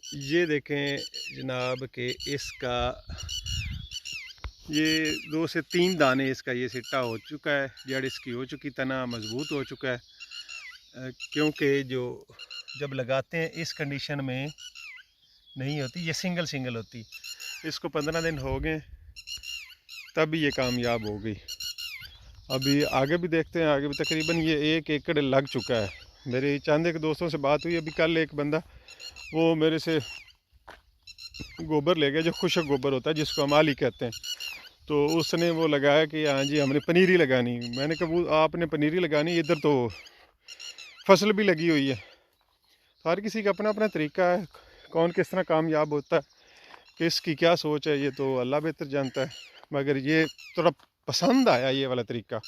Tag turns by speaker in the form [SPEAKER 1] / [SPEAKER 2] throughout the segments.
[SPEAKER 1] ये देखें जनाब कि इसका ये 2 से 3 दाने इसका ये सिट्टा हो चुका है, जड़ इसकी हो चुकी, तना मजबूत हो चुका है। क्योंकि जो जब लगाते हैं इस कंडीशन में नहीं होती, ये सिंगल सिंगल होती। इसको 15 दिन हो गए तब ये कामयाब हो गई। अभी आगे भी देखते हैं, आगे भी तकरीबन ये 1 एकड़ लग चुका है। मेरे चंद एक दोस्तों से बात हुई अभी कल, एक बंदा वो मेरे से गोबर ले गया, जो खुशक गोबर होता है जिसको हम आली कहते हैं। तो उसने वो लगाया कि हाँ जी हमने पनीरी लगानी। मैंने कहा वो आपने पनीरी लगानी, इधर तो फसल भी लगी हुई है। हर किसी का अपना अपना तरीका है, कौन किस तरह कामयाब होता है, किसकी क्या सोच है, ये तो अल्लाह बेहतर जानता है। मगर ये थोड़ा पसंद आया ये वाला तरीका।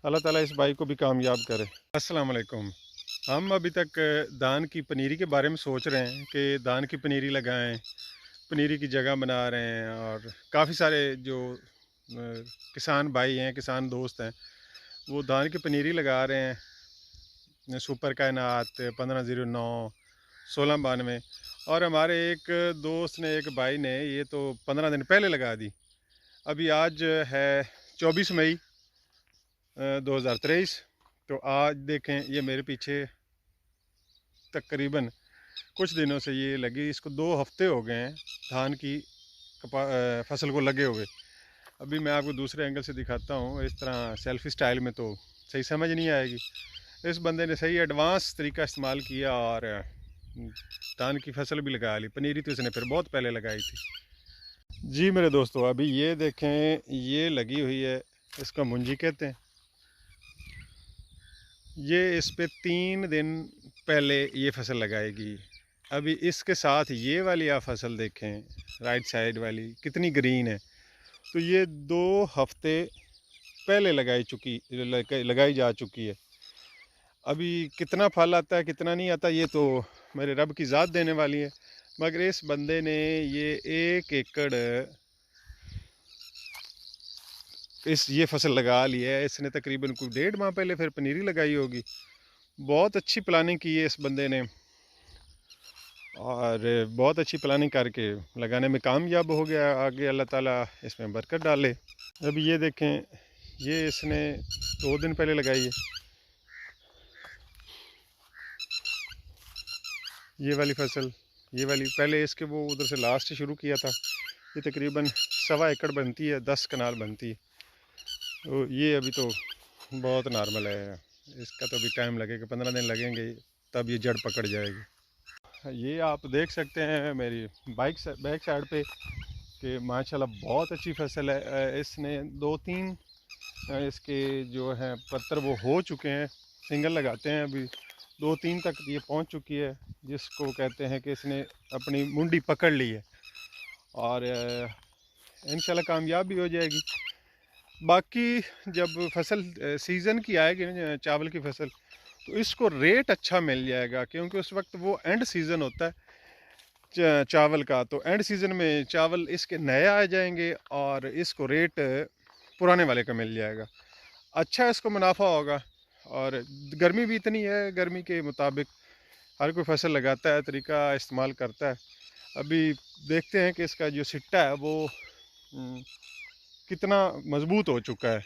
[SPEAKER 1] अल्लाह ताला इस भाई को भी कामयाब करे। अस्सलाम वालेकुम। हम अभी तक धान की पनीरी के बारे में सोच रहे हैं कि धान की पनीरी लगाएं, पनीरी की जगह बना रहे हैं। और काफ़ी सारे जो किसान भाई हैं, किसान दोस्त हैं, वो धान की पनीरी लगा रहे हैं। सुपर कायनात 1509 1692। और हमारे एक दोस्त ने, एक भाई ने, ये तो 15 दिन पहले लगा दी। अभी आज है 24 मई 2023। तो आज देखें ये मेरे पीछे तकरीबन कुछ दिनों से ये लगी, इसको 2 हफ्ते हो गए हैं धान की फसल को लगे हुए। अभी मैं आपको दूसरे एंगल से दिखाता हूँ। इस तरह सेल्फी स्टाइल में तो सही समझ नहीं आएगी। इस बंदे ने सही एडवांस तरीका इस्तेमाल किया और धान की फसल भी लगा ली। पनीरी तो इसने फिर बहुत पहले लगाई थी। जी मेरे दोस्तों, अभी ये देखें ये लगी हुई है, इसका मुंजी कहते हैं। ये इस पे 3 दिन पहले ये फसल लगाएगी। अभी इसके साथ ये वाली आप फसल देखें, राइट साइड वाली कितनी ग्रीन है। तो ये 2 हफ्ते पहले लगाई जा चुकी है। अभी कितना फल आता है कितना नहीं आता ये तो मेरे रब की ज़ात देने वाली है। मगर इस बंदे ने ये 1 एकड़ ये फसल लगा ली है। इसने तकरीबन कोई 1.5 माह पहले फिर पनीरी लगाई होगी। बहुत अच्छी प्लानिंग की है इस बंदे ने और बहुत अच्छी प्लानिंग करके लगाने में कामयाब हो गया। आगे अल्लाह ताला इसमें बरकत डाले। अभी ये देखें, ये इसने 2 दिन पहले लगाई है। ये वाली फसल, ये वाली पहले इसके वो उधर से लास्ट शुरू किया था। ये तकरीबन 1.25 एकड़ बनती है, 10 कनाल बनती है। तो ये अभी तो बहुत नॉर्मल है, इसका तो अभी टाइम लगेगा, 15 दिन लगेंगे तब ये जड़ पकड़ जाएगी। ये आप देख सकते हैं मेरी बैक साइड पे कि माशाल्लाह बहुत अच्छी फसल है। इसने 2-3 इसके जो हैं पत्तर वो हो चुके हैं, सिंगल लगाते हैं अभी 2-3 तक ये पहुंच चुकी है, जिसको कहते हैं कि इसने अपनी मुंडी पकड़ ली है और इंशाल्लाह कामयाब भी हो जाएगी। बाकी जब फसल सीज़न की आएगी ना, चावल की फसल, तो इसको रेट अच्छा मिल जाएगा क्योंकि उस वक्त वो एंड सीज़न होता है चावल का। तो एंड सीज़न में चावल इसके नए आ जाएंगे और इसको रेट पुराने वाले का मिल जाएगा। अच्छा इसको मुनाफा होगा। और गर्मी भी इतनी है, गर्मी के मुताबिक हर कोई फसल लगाता है, तरीका इस्तेमाल करता है। अभी देखते हैं कि इसका जो सिट्टा है वो कितना मज़बूत हो चुका है।